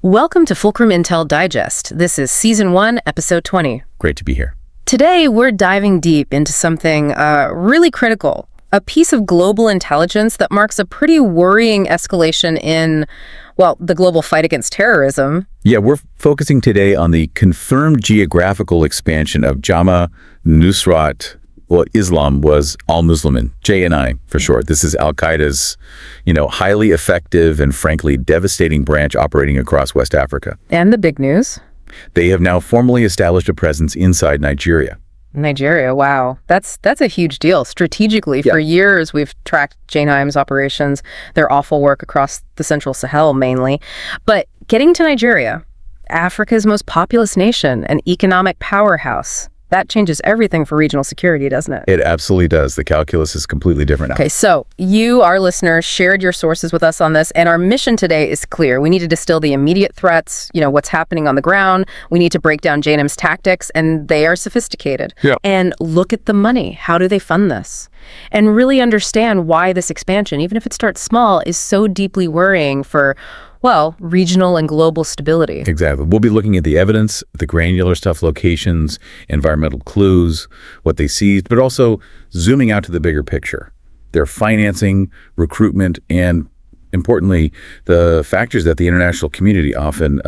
Welcome to Fulcrum Intel Digest. This is Season 1, Episode 20. Great to be here. Today, we're diving deep into something really critical, a piece of global intelligence that marks a pretty worrying escalation in, well, the global fight against terrorism. Yeah, we're focusing today on the confirmed geographical expansion of Jama Nusrat. Well, Islam was al-Muslimin, JNIM for short. This is Al-Qaeda's, highly effective and frankly devastating branch operating across West Africa. And the big news? They have now formally established a presence inside Nigeria. Nigeria, wow. That's a huge deal. Strategically, for years, we've tracked JNIM's operations, their awful work across the central Sahel mainly. But getting to Nigeria, Africa's most populous nation, an economic powerhouse, that changes everything for regional security, doesn't it? It absolutely does. The calculus is completely different now. Okay, so you, our listeners, shared your sources with us on this, and our mission today is clear. We need to distill the immediate threats, what's happening on the ground. We need to break down JNIM's tactics, and they are sophisticated. Yeah. And look at the money. How do they fund this? And really understand why this expansion, even if it starts small, is so deeply worrying for, well, regional and global stability. Exactly. We'll be looking at the evidence, the granular stuff, locations, environmental clues, what they seized, but also zooming out to the bigger picture. Their financing, recruitment, and importantly, the factors that the international community often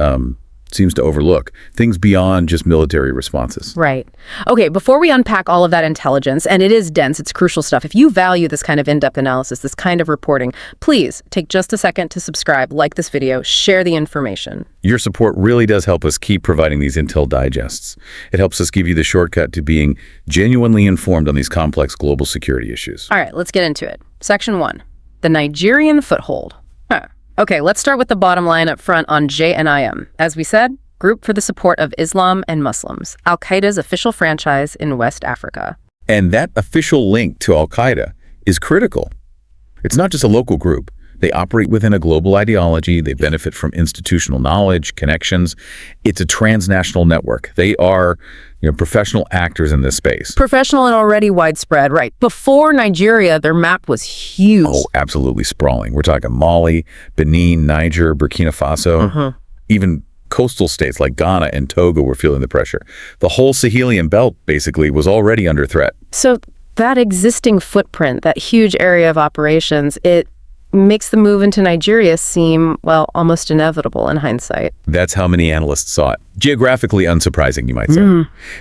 seems to overlook, things beyond just military responses. Right. Okay, before we unpack all of that intelligence, and it is dense, it's crucial stuff, if you value this kind of in-depth analysis, this kind of reporting, please take just a second to subscribe, like this video, share the information. Your support really does help us keep providing these intel digests. It helps us give you the shortcut to being genuinely informed on these complex global security issues. All right, let's get into it. Section 1, the Nigerian foothold. Okay, let's start with the bottom line up front on JNIM. As we said, Group for the Support of Islam and Muslims, Al-Qaeda's official franchise in West Africa. And that official link to Al-Qaeda is critical. It's not just a local group. They operate within a global ideology. They benefit from institutional knowledge, connections. It's a transnational network. They are professional actors in this space. Professional and already widespread, right. Before Nigeria, their map was huge. Oh, absolutely sprawling. We're talking Mali, Benin, Niger, Burkina Faso, even coastal states like Ghana and Togo were feeling the pressure. The whole Sahelian belt, basically, was already under threat. So that existing footprint, that huge area of operations, it makes the move into Nigeria seem, well, almost inevitable in hindsight. That's how many analysts saw it. Geographically unsurprising, you might say.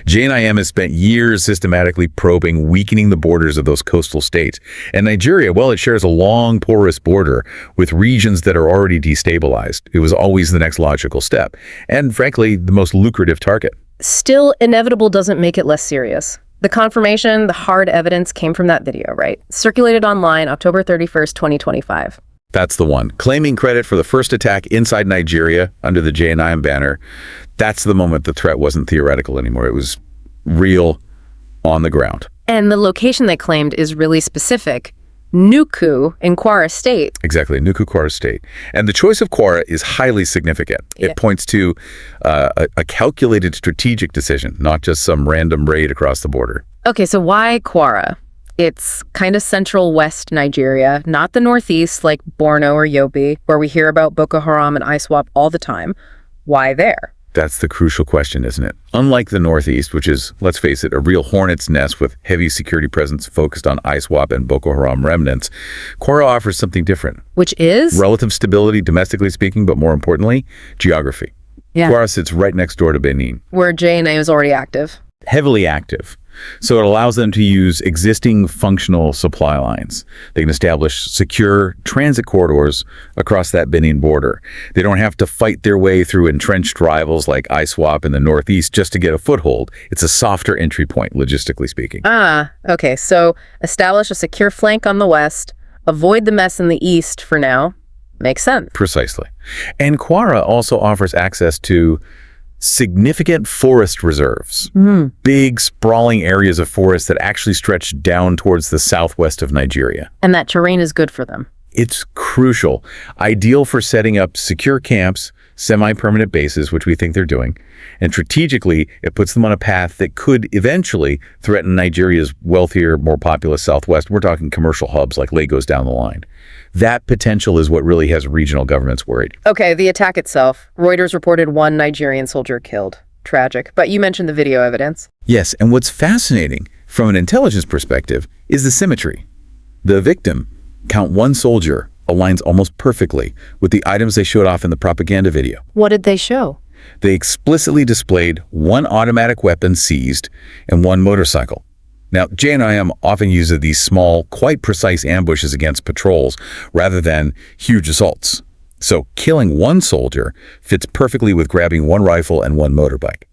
JNIM has spent years systematically probing, weakening the borders of those coastal states. And Nigeria, well, it shares a long, porous border with regions that are already destabilized. It was always the next logical step. And frankly, the most lucrative target. Still, inevitable doesn't make it less serious. The confirmation, the hard evidence came from that video, right? Circulated online October 31st, 2025. That's the one. Claiming credit for the first attack inside Nigeria under the JNIM banner. That's the moment the threat wasn't theoretical anymore. It was real on the ground. And the location they claimed is really specific. Nuku in Kwara State. Exactly, Nuku, Kwara State. And the choice of Kwara is highly significant. It points to a calculated strategic decision, not just some random raid across the border. Okay, so why Kwara? It's kind of central west Nigeria, not the northeast like Borno or Yobe, where we hear about Boko Haram and ISWAP all the time. Why there? That's the crucial question, isn't it? Unlike the Northeast, which is, let's face it, a real hornet's nest with heavy security presence focused on ISWAP and Boko Haram remnants, Kwara offers something different. Which is? Relative stability, domestically speaking, but more importantly, geography. Yeah. Kwara sits right next door to Benin. Where JNIM is already active. Heavily active. So it allows them to use existing functional supply lines. They can establish secure transit corridors across that Benin border. They don't have to fight their way through entrenched rivals like ISWAP in the Northeast just to get a foothold. It's a softer entry point, logistically speaking. Okay. So establish a secure flank on the west, avoid the mess in the east for now. Makes sense. Precisely. And Kwara also offers access to significant forest reserves, big sprawling areas of forest that actually stretch down towards the southwest of Nigeria. And that terrain is good for them. It's crucial, ideal for setting up secure camps, semi-permanent bases, which we think they're doing. And strategically, it puts them on a path that could eventually threaten Nigeria's wealthier, more populous southwest. We're talking commercial hubs like Lagos down the line. That potential is what really has regional governments worried. Okay, the attack itself. Reuters reported 1 Nigerian soldier killed. Tragic. But you mentioned the video evidence. Yes, and what's fascinating from an intelligence perspective is the symmetry. The victim, count 1 soldier, aligns almost perfectly with the items they showed off in the propaganda video. What did they show? They explicitly displayed 1 automatic weapon seized and 1 motorcycle. Now, JNIM often uses these small, quite precise ambushes against patrols rather than huge assaults. So killing 1 soldier fits perfectly with grabbing 1 rifle and 1 motorbike.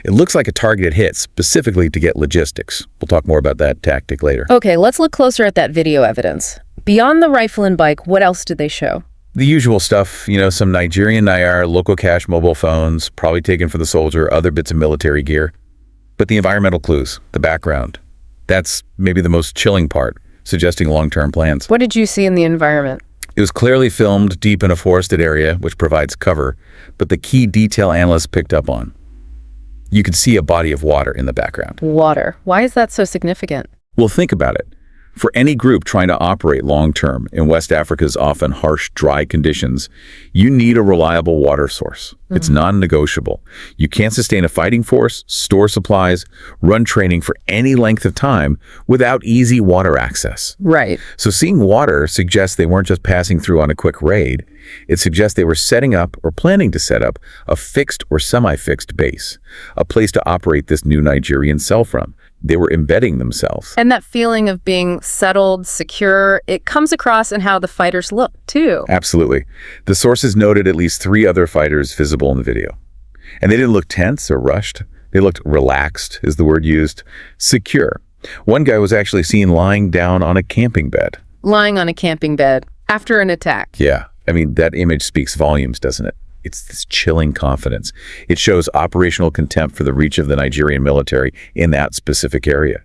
It looks like a targeted hit specifically to get logistics. We'll talk more about that tactic later. Okay, let's look closer at that video evidence. Beyond the rifle and bike, what else did they show? The usual stuff, some Nigerian Naira, local cash mobile phones, probably taken for the soldier, other bits of military gear. But the environmental clues, the background, that's maybe the most chilling part, suggesting long-term plans. What did you see in the environment? It was clearly filmed deep in a forested area, which provides cover, but the key detail analysts picked up on. You could see a body of water in the background. Water. Why is that so significant? Well, think about it. For any group trying to operate long-term in West Africa's often harsh, dry conditions, you need a reliable water source. It's non-negotiable. You can't sustain a fighting force, store supplies, run training for any length of time without easy water access. Right. So seeing water suggests they weren't just passing through on a quick raid. It suggests they were setting up or planning to set up a fixed or semi-fixed base, a place to operate this new Nigerian cell from. They were embedding themselves. And that feeling of being settled, secure, it comes across in how the fighters look, too. Absolutely. The sources noted at least 3 other fighters visible in the video. And they didn't look tense or rushed. They looked relaxed, is the word used, secure. One guy was actually seen lying down on a camping bed. Lying on a camping bed after an attack. Yeah. I mean, that image speaks volumes, doesn't it? It's this chilling confidence. It shows operational contempt for the reach of the Nigerian military in that specific area.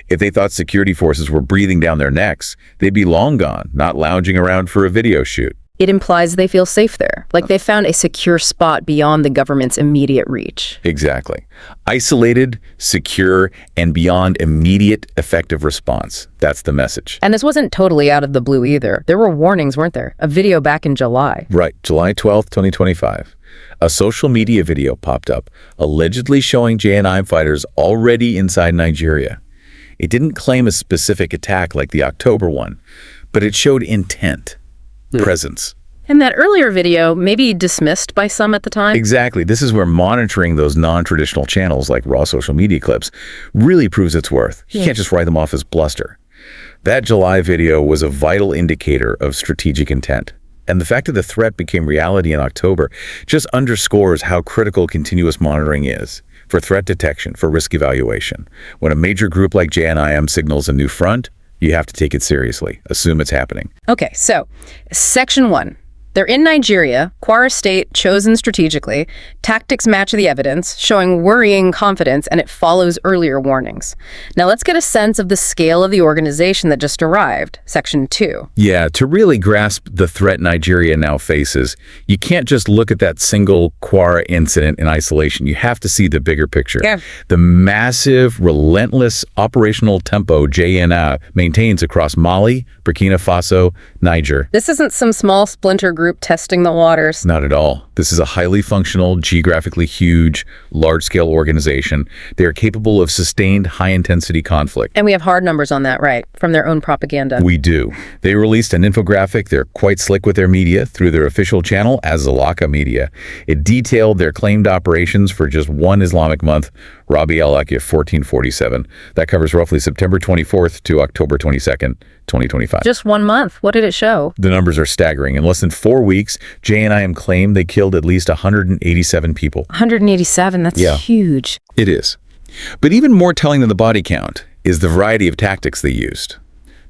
If they thought security forces were breathing down their necks, they'd be long gone, not lounging around for a video shoot. It implies they feel safe there, like they found a secure spot beyond the government's immediate reach. Exactly. Isolated, secure, and beyond immediate effective response. That's the message. And this wasn't totally out of the blue either. There were warnings, weren't there? A video back in July. Right, July 12th, 2025. A social media video popped up, allegedly showing JNIM fighters already inside Nigeria. It didn't claim a specific attack like the October one, but it showed intent. Presence. And that earlier video, maybe dismissed by some at the time? Exactly. This is where monitoring those non-traditional channels like raw social media clips really proves its worth. You can't just write them off as bluster. That July video was a vital indicator of strategic intent. And the fact that the threat became reality in October just underscores how critical continuous monitoring is for threat detection, for risk evaluation. When a major group like JNIM signals a new front, you have to take it seriously. Assume it's happening. Okay, so Section 1. They're in Nigeria, Kwara State, chosen strategically. Tactics match the evidence, showing worrying confidence, and it follows earlier warnings. Now let's get a sense of the scale of the organization that just arrived, Section 2. Yeah, to really grasp the threat Nigeria now faces, you can't just look at that single Kwara incident in isolation. You have to see the bigger picture. Yeah. The massive, relentless operational tempo JNIM maintains across Mali, Burkina Faso, Niger. This isn't some small splinter group testing the waters. Not at all. This is a highly functional, geographically huge, large-scale organization. They are capable of sustained, high-intensity conflict. And we have hard numbers on that, right? From their own propaganda. We do. They released an infographic. They're quite slick with their media through their official channel, Azalaka Media. It detailed their claimed operations for just one Islamic month, Rabi al-Akif 1447. That covers roughly September 24th to October 22nd, 2025. Just 1 month. What did it show? The numbers are staggering. In less than 4 weeks, JNIM claimed they killed at least 187 people. 187, that's huge. It is. But even more telling than the body count is the variety of tactics they used.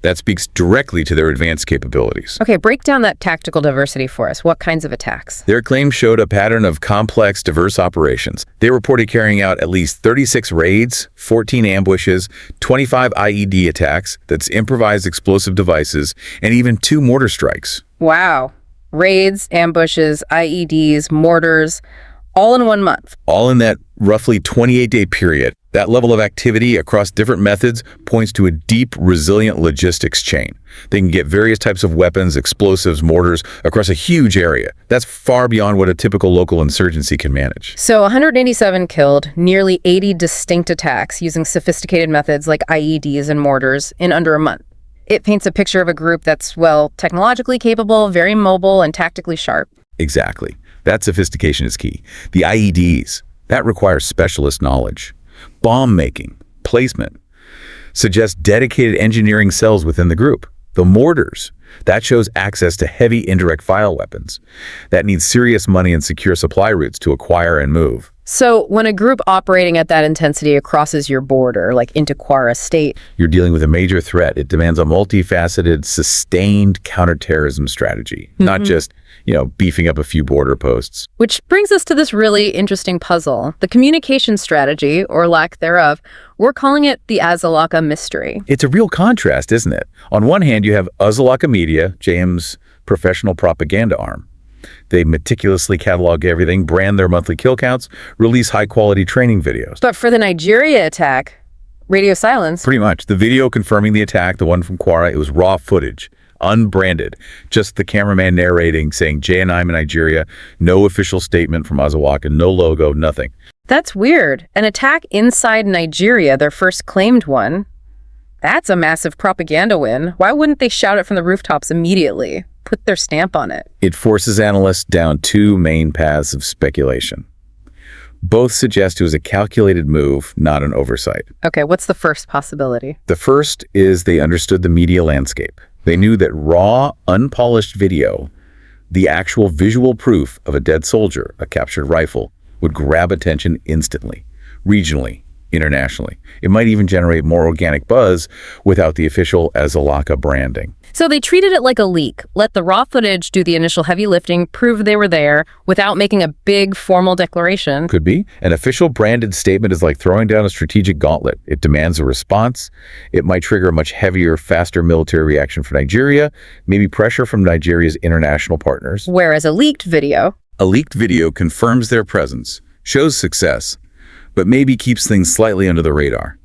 That speaks directly to their advanced capabilities. Okay, break down that tactical diversity for us. What kinds of attacks? Their claims showed a pattern of complex, diverse operations. They reported carrying out at least 36 raids, 14 ambushes, 25 IED attacks, that's improvised explosive devices, and even 2 mortar strikes. Wow. Raids, ambushes, IEDs, mortars, all in 1 month. All in that roughly 28-day period. That level of activity across different methods points to a deep, resilient logistics chain. They can get various types of weapons, explosives, mortars across a huge area. That's far beyond what a typical local insurgency can manage. So 187 killed, nearly 80 distinct attacks using sophisticated methods like IEDs and mortars in under a month. It paints a picture of a group that's, well, technologically capable, very mobile, and tactically sharp. Exactly. That sophistication is key. The IEDs, that requires specialist knowledge. Bomb making, placement, suggests dedicated engineering cells within the group. The mortars, that shows access to heavy indirect fire weapons. That needs serious money and secure supply routes to acquire and move. So when a group operating at that intensity crosses your border, like into Kwara State, you're dealing with a major threat. It demands a multifaceted, sustained counterterrorism strategy, not just, beefing up a few border posts. Which brings us to this really interesting puzzle. The communication strategy, or lack thereof, we're calling it the Al-Qaeda mystery. It's a real contrast, isn't it? On one hand, you have Al-Qaeda Media, JNIM's professional propaganda arm. They meticulously catalog everything, brand their monthly kill counts, release high-quality training videos. But for the Nigeria attack, radio silence. Pretty much. The video confirming the attack, the one from Kwara, it was raw footage, unbranded. Just the cameraman narrating, saying JNIM in Nigeria, no official statement from Al-Qaeda, no logo, nothing. That's weird. An attack inside Nigeria, their first claimed one, that's a massive propaganda win. Why wouldn't they shout it from the rooftops immediately? Put their stamp on it. It forces analysts down two main paths of speculation. Both suggest it was a calculated move, not an oversight. Okay, what's the first possibility? The first is they understood the media landscape. They knew that raw, unpolished video, the actual visual proof of a dead soldier, a captured rifle, would grab attention instantly, regionally, internationally. It might even generate more organic buzz without the official Al-Qaeda branding. So they treated it like a leak, let the raw footage do the initial heavy lifting, prove they were there, without making a big formal declaration. Could be. An official branded statement is like throwing down a strategic gauntlet. It demands a response. It might trigger a much heavier, faster military reaction from Nigeria, maybe pressure from Nigeria's international partners. Whereas a leaked video confirms their presence, shows success, but maybe keeps things slightly under the radar.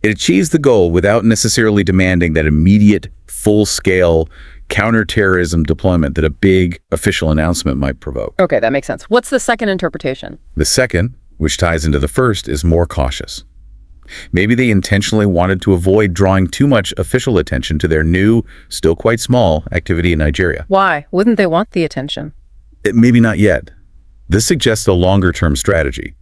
It achieves the goal without necessarily demanding that immediate, full-scale counterterrorism deployment that a big official announcement might provoke. Okay, that makes sense. What's the second interpretation? The second, which ties into the first, is more cautious. Maybe they intentionally wanted to avoid drawing too much official attention to their new, still quite small, activity in Nigeria. Why? Wouldn't they want the attention? Maybe not yet. This suggests a longer-term strategy.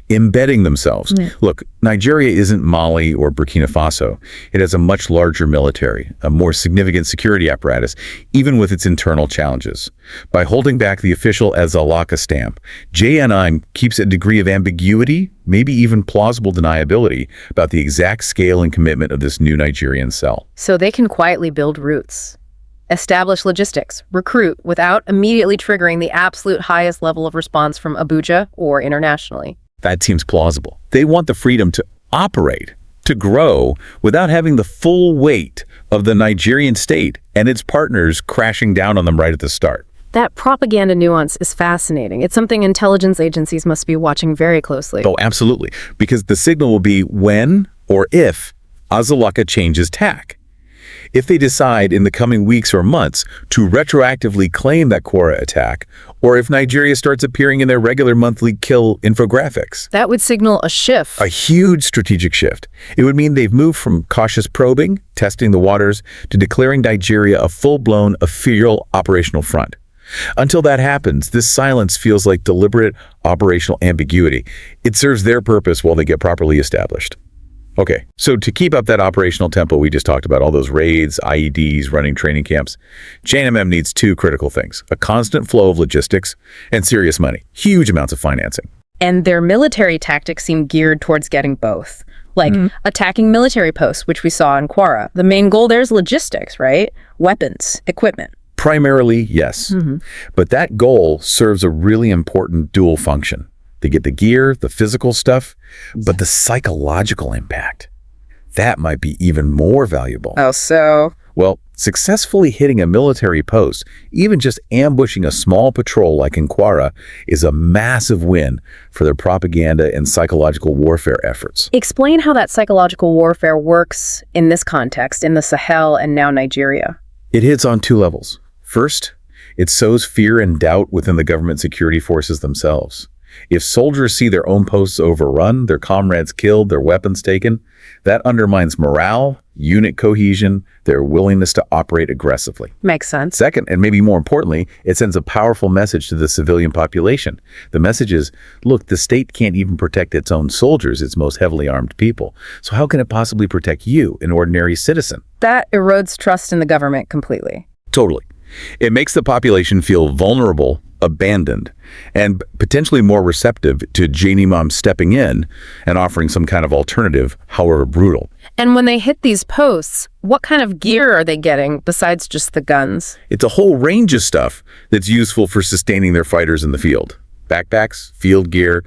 Embedding themselves. Look, Nigeria isn't Mali or Burkina Faso. It has a much larger military, a more significant security apparatus, even with its internal challenges. By holding back the official Al-Qaeda stamp, JNIM keeps a degree of ambiguity, maybe even plausible deniability, about the exact scale and commitment of this new Nigerian cell. So they can quietly build roots, establish logistics, recruit without immediately triggering the absolute highest level of response from Abuja or internationally. That seems plausible. They want the freedom to operate, to grow, without having the full weight of the Nigerian state and its partners crashing down on them right at the start. That propaganda nuance is fascinating. It's something intelligence agencies must be watching very closely. Oh, absolutely. Because the signal will be when or if Al-Qaeda changes tack. If they decide in the coming weeks or months to retroactively claim that Kwara attack, or if Nigeria starts appearing in their regular monthly kill infographics. That would signal a shift. A huge strategic shift. It would mean they've moved from cautious probing, testing the waters, to declaring Nigeria a full-blown, official operational front. Until that happens, this silence feels like deliberate operational ambiguity. It serves their purpose while they get properly established. Okay, so to keep up that operational tempo we just talked about, all those raids, IEDs, running training camps, JNIM needs two critical things: a constant flow of logistics and serious money, huge amounts of financing. And their military tactics seem geared towards getting both. Like attacking military posts, which we saw in Kwara. The main goal there is logistics, right? Weapons, equipment. Primarily, yes. But that goal serves a really important dual function. They get the gear, the physical stuff, but the psychological impact, that might be even more valuable. Oh, so? Well, successfully hitting a military post, even just ambushing a small patrol like in Kwara, is a massive win for their propaganda and psychological warfare efforts. Explain how that psychological warfare works in this context, in the Sahel and now Nigeria. It hits on two levels. First, it sows fear and doubt within the government security forces themselves. If soldiers see their own posts overrun, their comrades killed, their weapons taken, that undermines morale, unit cohesion, their willingness to operate aggressively. Makes sense. Second, and maybe more importantly, it sends a powerful message to the civilian population. The message is, look, the state can't even protect its own soldiers, its most heavily armed people. So how can it possibly protect you, an ordinary citizen? That erodes trust in the government completely. Totally. It makes the population feel vulnerable, abandoned, and potentially more receptive to JNIM stepping in and offering some kind of alternative, however brutal. And when they hit these posts, what kind of gear are they getting besides just the guns? It's a whole range of stuff that's useful for sustaining their fighters in the field. Backpacks, field gear,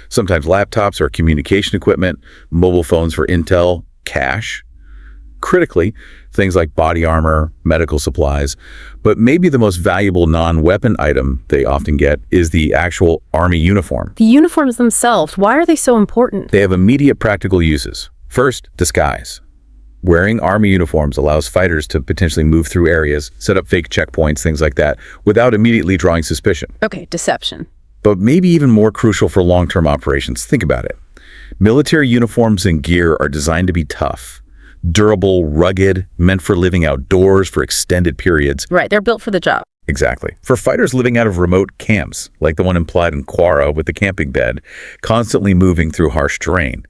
sometimes laptops or communication equipment, mobile phones for intel, cash. Critically, things like body armor, medical supplies, but maybe the most valuable non-weapon item they often get is the actual army uniform. The uniforms themselves, why are they so important? They have immediate practical uses. First, disguise. Wearing army uniforms allows fighters to potentially move through areas, set up fake checkpoints, things like that, without immediately drawing suspicion. Okay, deception. But maybe even more crucial for long-term operations. Think about it. Military uniforms and gear are designed to be tough, durable, rugged, meant for living outdoors for extended periods. Right, they're built for the job. Exactly. For fighters living out of remote camps, like the one implied in Kwara with the camping bed, constantly moving through harsh terrain,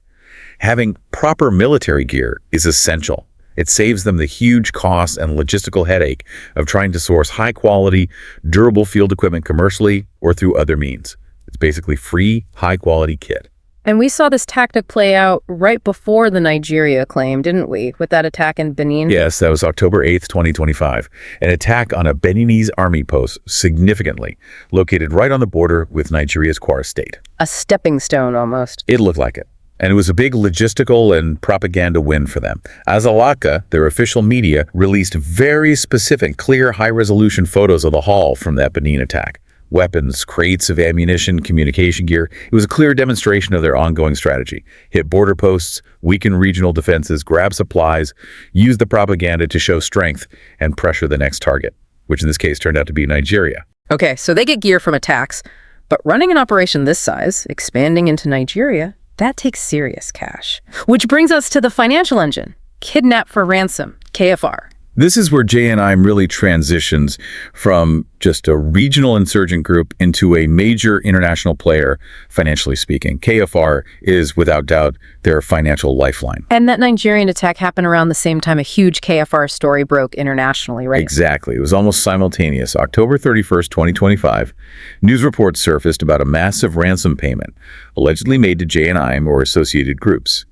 having proper military gear is essential. It saves them the huge cost and logistical headache of trying to source high-quality, durable field equipment commercially or through other means. It's basically free, high-quality kit. And we saw this tactic play out right before the Nigeria claim, didn't we, with that attack in Benin? Yes, that was October 8th, 2025. An attack on a Beninese army post, significantly, located right on the border with Nigeria's Kwara State. A stepping stone, almost. It looked like it. And it was a big logistical and propaganda win for them. Azalaka, their official media, released very specific, clear, high-resolution photos of the haul from that Benin attack. Weapons, crates of ammunition, communication gear. It was a clear demonstration of their ongoing strategy. Hit border posts, weaken regional defenses, grab supplies, use the propaganda to show strength and pressure the next target, which in this case turned out to be Nigeria. Okay, so they get gear from attacks, but running an operation this size, expanding into Nigeria, that takes serious cash. Which brings us to the financial engine, kidnap for ransom, KFR. This is where JNIM really transitions from just a regional insurgent group into a major international player, financially speaking. KFR is, without doubt, their financial lifeline. And that Nigerian attack happened around the same time a huge KFR story broke internationally, right? Exactly. It was almost simultaneous. October 31st, 2025, news reports surfaced about a massive ransom payment, allegedly made to JNIM or associated groups.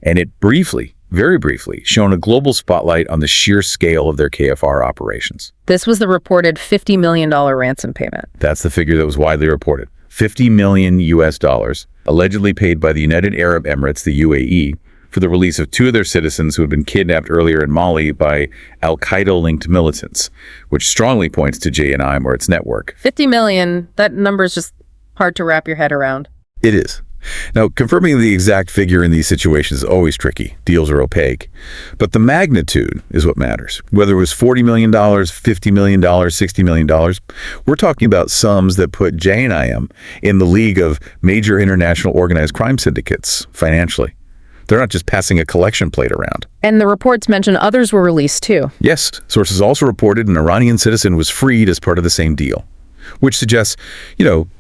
And it briefly, very briefly, shone a global spotlight on the sheer scale of their KFR operations. This was the reported $50 million ransom payment. That's the figure that was widely reported. 50 million US dollars, allegedly paid by the United Arab Emirates, the UAE, for the release of two of their citizens who had been kidnapped earlier in Mali by Al-Qaeda-linked militants, which strongly points to JNIM or its network. 50 million, that number is just hard to wrap your head around. It is. Now, confirming the exact figure in these situations is always tricky. Deals are opaque. But the magnitude is what matters. Whether it was $40 million, $50 million, $60 million, we're talking about sums that put JNIM in the league of major international organized crime syndicates financially. They're not just passing a collection plate around. And the reports mention others were released too. Yes, sources also reported an Iranian citizen was freed as part of the same deal, which suggests,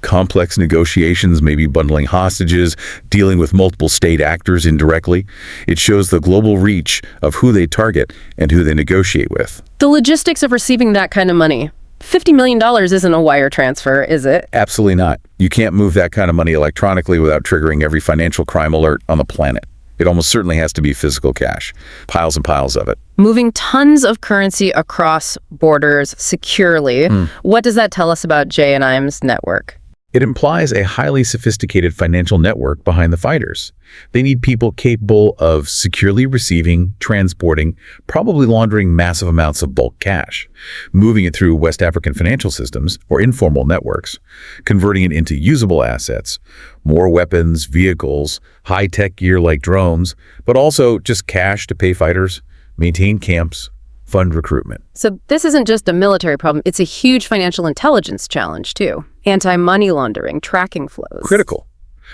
complex negotiations, maybe bundling hostages, dealing with multiple state actors indirectly. It shows the global reach of who they target and who they negotiate with. The logistics of receiving that kind of money. $50 million isn't a wire transfer, is it? Absolutely not. You can't move that kind of money electronically without triggering every financial crime alert on the planet. It almost certainly has to be physical cash. Piles and piles of it. Moving tons of currency across borders securely. What does that tell us about JNIM's network? It implies a highly sophisticated financial network behind the fighters. They need people capable of securely receiving, transporting, probably laundering massive amounts of bulk cash, moving it through West African financial systems or informal networks, converting it into usable assets, more weapons, vehicles, high-tech gear like drones, but also just cash to pay fighters, maintain camps, fund recruitment. So this isn't just a military problem, it's a huge financial intelligence challenge too. Anti-money laundering, tracking flows. Critical.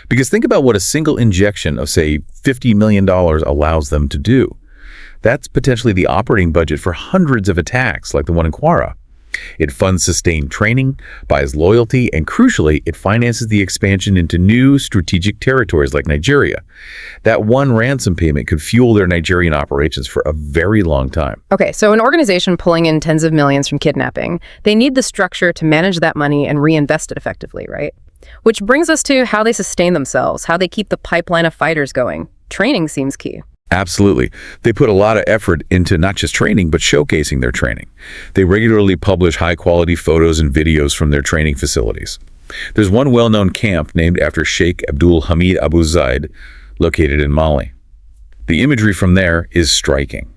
Because think about what a single injection of, say, $50 million allows them to do. That's potentially the operating budget for hundreds of attacks like the one in Kwara. It funds sustained training, buys loyalty, and crucially, it finances the expansion into new strategic territories like Nigeria. That one ransom payment could fuel their Nigerian operations for a very long time. Okay, so an organization pulling in tens of millions from kidnapping, they need the structure to manage that money and reinvest it effectively, right? Which brings us to how they sustain themselves, how they keep the pipeline of fighters going. Training seems key. Absolutely. They put a lot of effort into not just training, but showcasing their training. They regularly publish high-quality photos and videos from their training facilities. There's one well-known camp named after Sheikh Abdul Hamid Abu Zaid, located in Mali. The imagery from there is striking.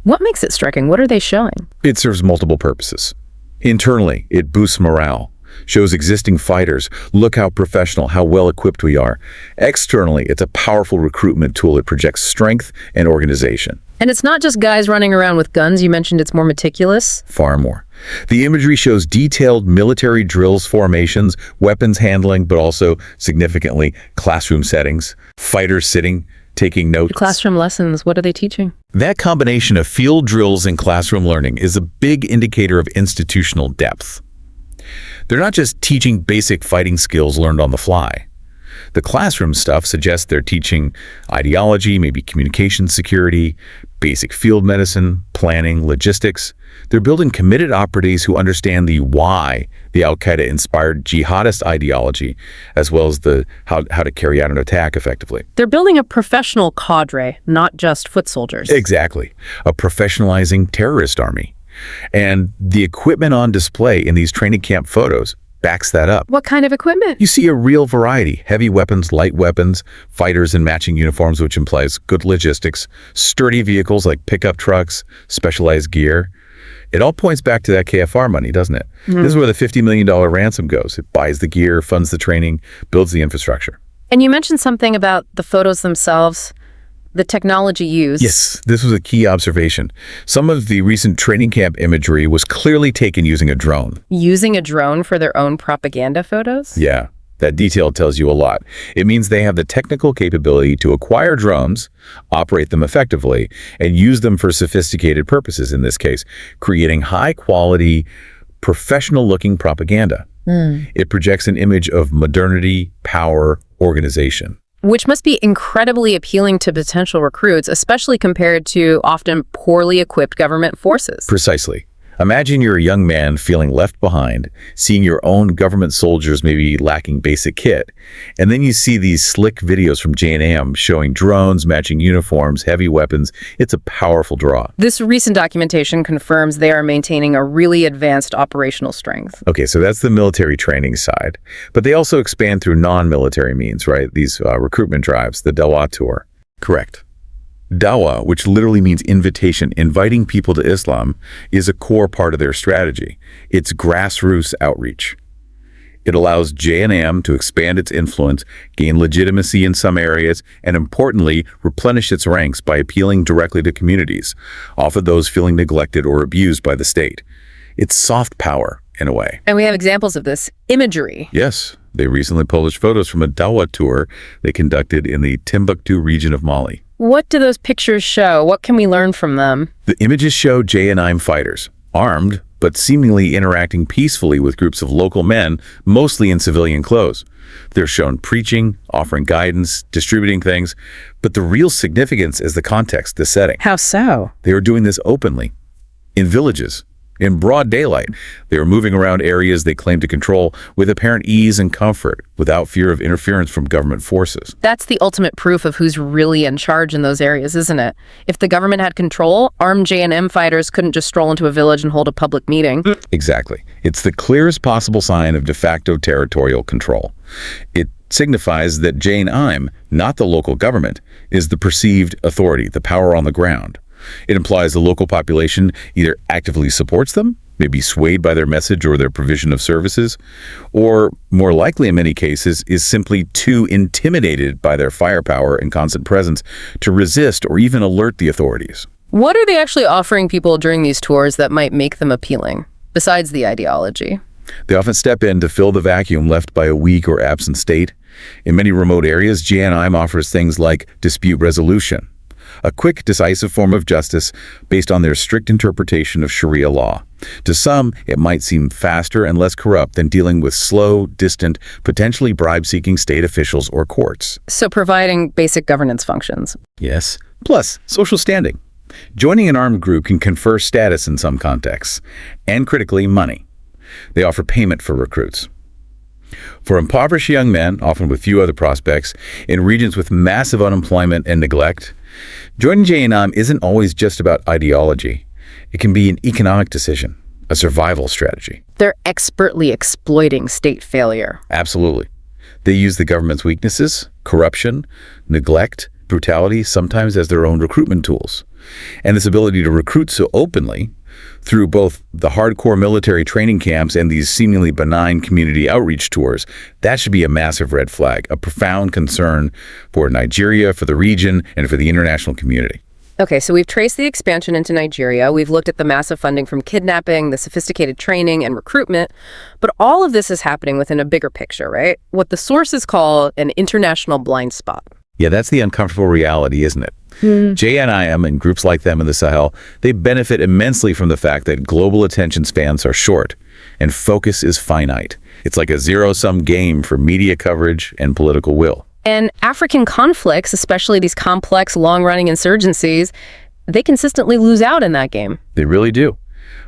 What makes it striking? What are they showing? It serves multiple purposes. Internally, it boosts morale, shows existing fighters, look how professional, how well-equipped we are. Externally, it's a powerful recruitment tool. It projects strength and organization. And it's not just guys running around with guns. You mentioned it's more meticulous. Far more. The imagery shows detailed military drills, formations, weapons handling, but also, significantly, classroom settings, fighters sitting, taking notes. Classroom lessons, what are they teaching? That combination of field drills and classroom learning is a big indicator of institutional depth. They're not just teaching basic fighting skills learned on the fly. The classroom stuff suggests they're teaching ideology, maybe communication security, basic field medicine, planning, logistics. They're building committed operatives who understand the why the Al-Qaeda inspired jihadist ideology, as well as how to carry out an attack effectively. They're building a professional cadre, not just foot soldiers. Exactly. A professionalizing terrorist army. And the equipment on display in these training camp photos backs that up. What kind of equipment? You see a real variety: heavy weapons, light weapons, fighters in matching uniforms, which implies good logistics, sturdy vehicles like pickup trucks, specialized gear. It all points back to that KFR money, doesn't it? Mm-hmm. This is where the $50 million ransom goes. It buys the gear, funds the training, builds the infrastructure. And you mentioned something about the photos themselves. The technology used. Yes, this was a key observation. Some of the recent training camp imagery was clearly taken using a drone. Using a drone for their own propaganda photos? Yeah, that detail tells you a lot. It means they have the technical capability to acquire drones, operate them effectively, and use them for sophisticated purposes, in this case, creating high-quality, professional-looking propaganda. It projects an image of modernity, power, organization. Which must be incredibly appealing to potential recruits, especially compared to often poorly equipped government forces. Precisely. Imagine you're a young man feeling left behind, seeing your own government soldiers maybe lacking basic kit, and then you see these slick videos from JNIM showing drones, matching uniforms, heavy weapons. It's a powerful draw. This recent documentation confirms they are maintaining a really advanced operational strength. Okay, so that's the military training side. But they also expand through non-military means, right? These recruitment drives, the Dawah tour. Correct. Dawah, which literally means invitation, inviting people to Islam, is a core part of their strategy. It's grassroots outreach. It allows JNIM to expand its influence, gain legitimacy in some areas, and importantly, replenish its ranks by appealing directly to communities, often those feeling neglected or abused by the state. It's soft power, in a way. And we have examples of this imagery. Yes. They recently published photos from a Dawah tour they conducted in the Timbuktu region of Mali. What do those pictures show? What can we learn from them? The images show JNIM fighters, armed, but seemingly interacting peacefully with groups of local men, mostly in civilian clothes. They're shown preaching, offering guidance, distributing things, but the real significance is the context, the setting. How so? They are doing this openly, in villages, In broad daylight, they were moving around areas they claimed to control with apparent ease and comfort, without fear of interference from government forces. That's the ultimate proof of who's really in charge in those areas, isn't it? If the government had control, armed JNM fighters couldn't just stroll into a village and hold a public meeting. Exactly. It's the clearest possible sign of de facto territorial control. It signifies that JNIM, not the local government, is the perceived authority, the power on the ground. It implies the local population either actively supports them, maybe swayed by their message or their provision of services, or, more likely in many cases, is simply too intimidated by their firepower and constant presence to resist or even alert the authorities. What are they actually offering people during these tours that might make them appealing, besides the ideology? They often step in to fill the vacuum left by a weak or absent state. In many remote areas, JNIM offers things like dispute resolution, a quick, decisive form of justice based on their strict interpretation of Sharia law. To some, it might seem faster and less corrupt than dealing with slow, distant, potentially bribe-seeking state officials or courts. So providing basic governance functions. Yes. Plus, social standing. Joining an armed group can confer status in some contexts, and critically, money. They offer payment for recruits. For impoverished young men, often with few other prospects, in regions with massive unemployment and neglect, joining JNIM isn't always just about ideology. It can be an economic decision, a survival strategy. They're expertly exploiting state failure. Absolutely. They use the government's weaknesses, corruption, neglect, brutality, sometimes as their own recruitment tools. And this ability to recruit so openly, through both the hardcore military training camps and these seemingly benign community outreach tours, that should be a massive red flag, a profound concern for Nigeria, for the region, and for the international community. Okay, so we've traced the expansion into Nigeria. We've looked at the massive funding from kidnapping, the sophisticated training and recruitment. But all of this is happening within a bigger picture, right? What the sources call an international blind spot. Yeah, that's the uncomfortable reality, isn't it? JNIM and groups like them in the Sahel, they benefit immensely from the fact that global attention spans are short and focus is finite. It's like a zero-sum game for media coverage and political will. And African conflicts, especially these complex, long-running insurgencies, they consistently lose out in that game. They really do.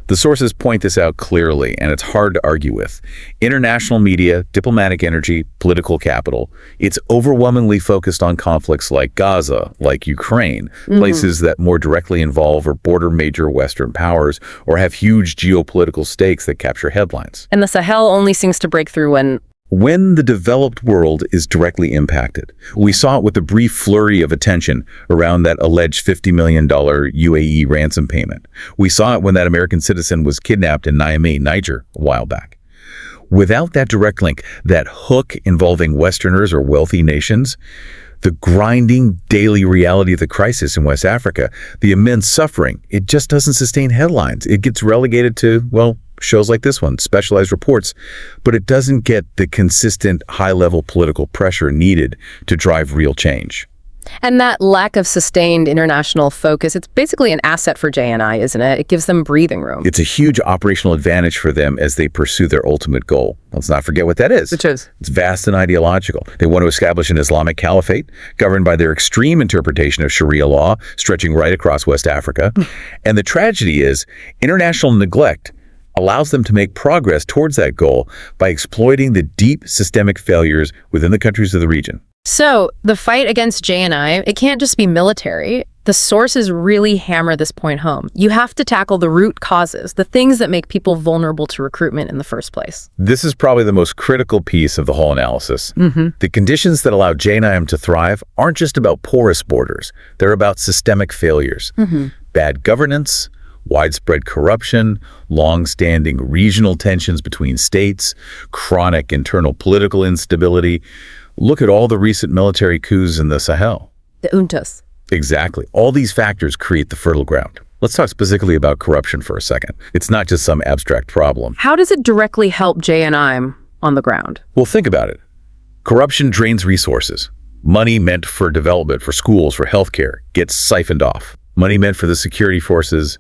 The sources point this out clearly, and it's hard to argue with. International media, diplomatic energy, political capital, it's overwhelmingly focused on conflicts like Gaza, like Ukraine, places that more directly involve or border major Western powers or have huge geopolitical stakes that capture headlines. And the Sahel only seems to break through when the developed world is directly impacted. We saw it with the brief flurry of attention around that alleged $50 million UAE ransom payment. We saw it when that American citizen was kidnapped in Niamey, Niger, a while back. Without that direct link, that hook involving Westerners or wealthy nations, the grinding daily reality of the crisis in West Africa, the immense suffering, it just doesn't sustain headlines. It gets relegated to, well, shows like this one, specialized reports, but it doesn't get the consistent high-level political pressure needed to drive real change. And that lack of sustained international focus, it's basically an asset for JNI, isn't it? It gives them breathing room. It's a huge operational advantage for them as they pursue their ultimate goal. Let's not forget what that is. Which is? It's vast and ideological. They want to establish an Islamic caliphate governed by their extreme interpretation of Sharia law, stretching right across West Africa. And the tragedy is, international neglect allows them to make progress towards that goal by exploiting the deep systemic failures within the countries of the region. So the fight against JNI, it can't just be military. The sources really hammer this point home. You have to tackle the root causes, the things that make people vulnerable to recruitment in the first place. This is probably the most critical piece of the whole analysis. The conditions that allow JNIM to thrive aren't just about porous borders. They're about systemic failures. Bad governance, widespread corruption, long-standing regional tensions between states, chronic internal political instability. Look at all the recent military coups in the Sahel. The juntas. Exactly. All these factors create the fertile ground. Let's talk specifically about corruption for a second. It's not just some abstract problem. How does it directly help JNI on the ground? Well, think about it. Corruption drains resources. Money meant for development, for schools, for healthcare, gets siphoned off. Money meant for the security forces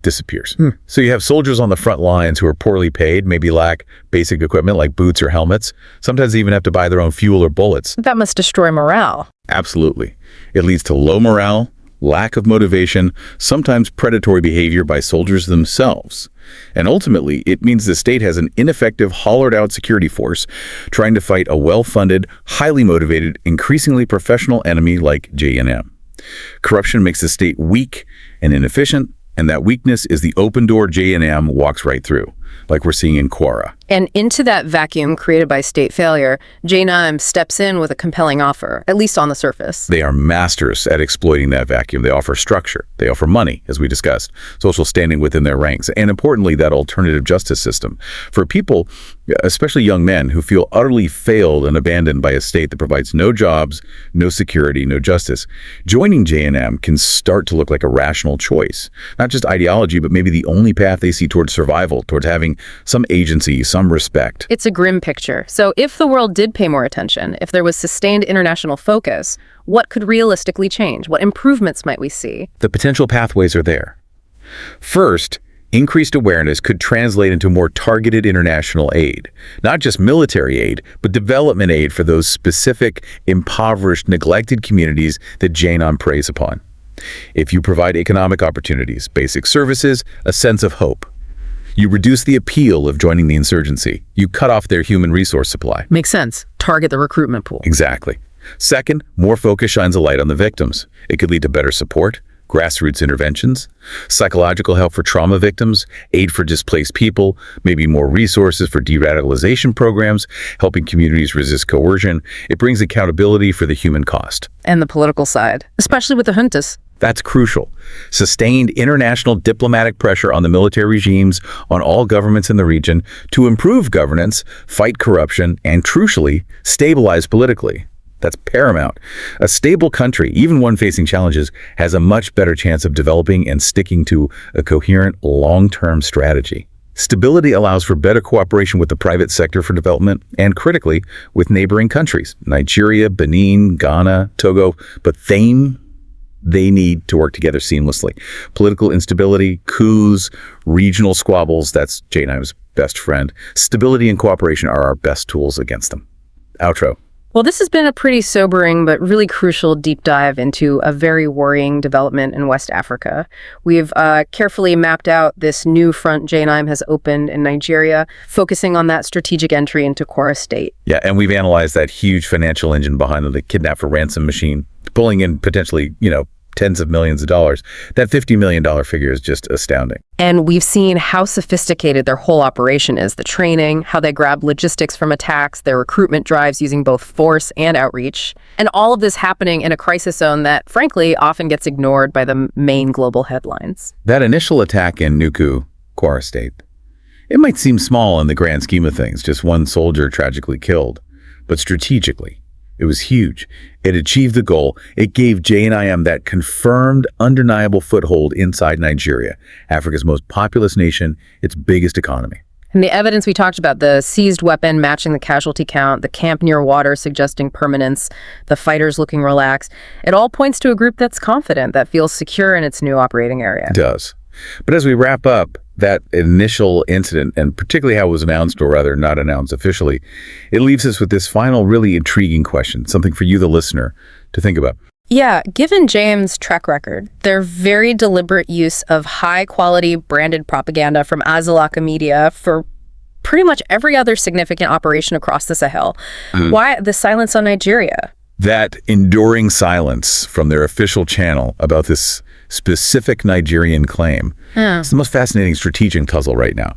disappears. So you have soldiers on the front lines who are poorly paid, maybe lack basic equipment like boots or helmets. Sometimes they even have to buy their own fuel or bullets. That must destroy morale. Absolutely. It leads to low morale, lack of motivation, sometimes predatory behavior by soldiers themselves. And ultimately, it means the state has an ineffective, hollowed-out security force trying to fight a well-funded, highly motivated, increasingly professional enemy like JNM. Corruption makes the state weak and inefficient, and that weakness is the open door JNM walks right through, like we're seeing in Kwara. And into that vacuum created by state failure, JNIM steps in with a compelling offer, at least on the surface. They are masters at exploiting that vacuum. They offer structure. They offer money, as we discussed, social standing within their ranks, and importantly, that alternative justice system. For people, especially young men, who feel utterly failed and abandoned by a state that provides no jobs, no security, no justice, joining JNM can start to look like a rational choice. Not just ideology, but maybe the only path they see towards survival, towards having some agency, some respect. It's a grim picture. So if the world did pay more attention, if there was sustained international focus, what could realistically change? What improvements might we see? The potential pathways are there. First, increased awareness could translate into more targeted international aid. Not just military aid, but development aid for those specific, impoverished, neglected communities that JNIM preys upon. If you provide economic opportunities, basic services, a sense of hope, you reduce the appeal of joining the insurgency. You cut off their human resource supply. Makes sense. Target the recruitment pool. Exactly. Second, more focus shines a light on the victims. It could lead to better support, grassroots interventions, psychological help for trauma victims, aid for displaced people, maybe more resources for de-radicalization programs, helping communities resist coercion. It brings accountability for the human cost. And the political side, especially with the juntas. That's crucial. Sustained international diplomatic pressure on the military regimes, on all governments in the region, to improve governance, fight corruption, and crucially, stabilize politically. That's paramount. A stable country, even one facing challenges, has a much better chance of developing and sticking to a coherent, long-term strategy. Stability allows for better cooperation with the private sector for development, and critically, with neighboring countries, Nigeria, Benin, Ghana, Togo, but they need to work together seamlessly. Political instability, coups, regional squabbles, that's JNIM's best friend. Stability and cooperation are our best tools against them. Outro. Well, this has been a pretty sobering but really crucial deep dive into a very worrying development in West Africa. We've carefully mapped out this new front JNIM has opened in Nigeria, focusing on that strategic entry into Kwara State. Yeah, and we've analyzed that huge financial engine behind the kidnap for ransom machine, pulling in potentially, tens of millions of dollars. That $50 million figure is just astounding. And we've seen how sophisticated their whole operation is, the training, how they grab logistics from attacks, their recruitment drives using both force and outreach, and all of this happening in a crisis zone that, frankly, often gets ignored by the main global headlines. That initial attack in Nuku, Kwara State, it might seem small in the grand scheme of things, just one soldier tragically killed, but strategically, it was huge. It achieved the goal. It gave JNIM that confirmed, undeniable foothold inside Nigeria, Africa's most populous nation, its biggest economy. And the evidence we talked about, the seized weapon matching the casualty count, the camp near water suggesting permanence, the fighters looking relaxed, it all points to a group that's confident, that feels secure in its new operating area. It does. But as we wrap up that initial incident, and particularly how it was announced, or rather not announced officially, it leaves us with this final really intriguing question, something for you, the listener, to think about. Yeah, given James' track record, their very deliberate use of high-quality branded propaganda from Azalaka media for pretty much every other significant operation across the Sahel, why the silence on Nigeria? That enduring silence from their official channel about this specific Nigerian claim. It's the most fascinating strategic puzzle right now.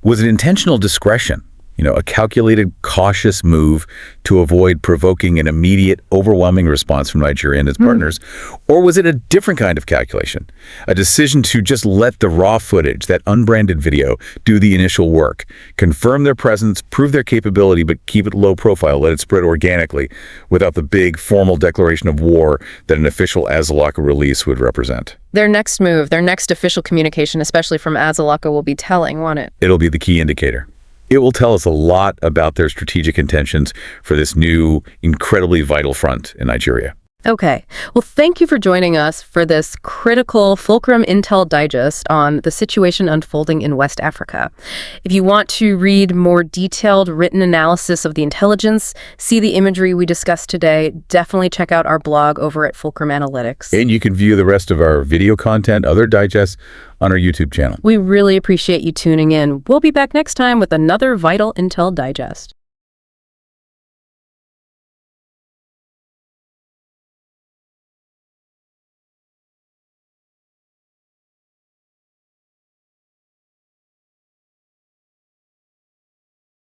Was it intentional discretion? A calculated, cautious move to avoid provoking an immediate, overwhelming response from Nigeria and its partners? Or was it a different kind of calculation? A decision to just let the raw footage, that unbranded video, do the initial work, confirm their presence, prove their capability, but keep it low profile, let it spread organically, without the big, formal declaration of war that an official Azalaka release would represent? Their next move, their next official communication, especially from Azalaka, will be telling, won't it? It'll be the key indicator. It will tell us a lot about their strategic intentions for this new, incredibly vital front in Nigeria. Okay. Well, thank you for joining us for this critical Fulcrum Intel Digest on the situation unfolding in West Africa. If you want to read more detailed written analysis of the intelligence, see the imagery we discussed today, definitely check out our blog over at Fulcrum Analytics. And you can view the rest of our video content, other digests, on our YouTube channel. We really appreciate you tuning in. We'll be back next time with another Vital Intel Digest.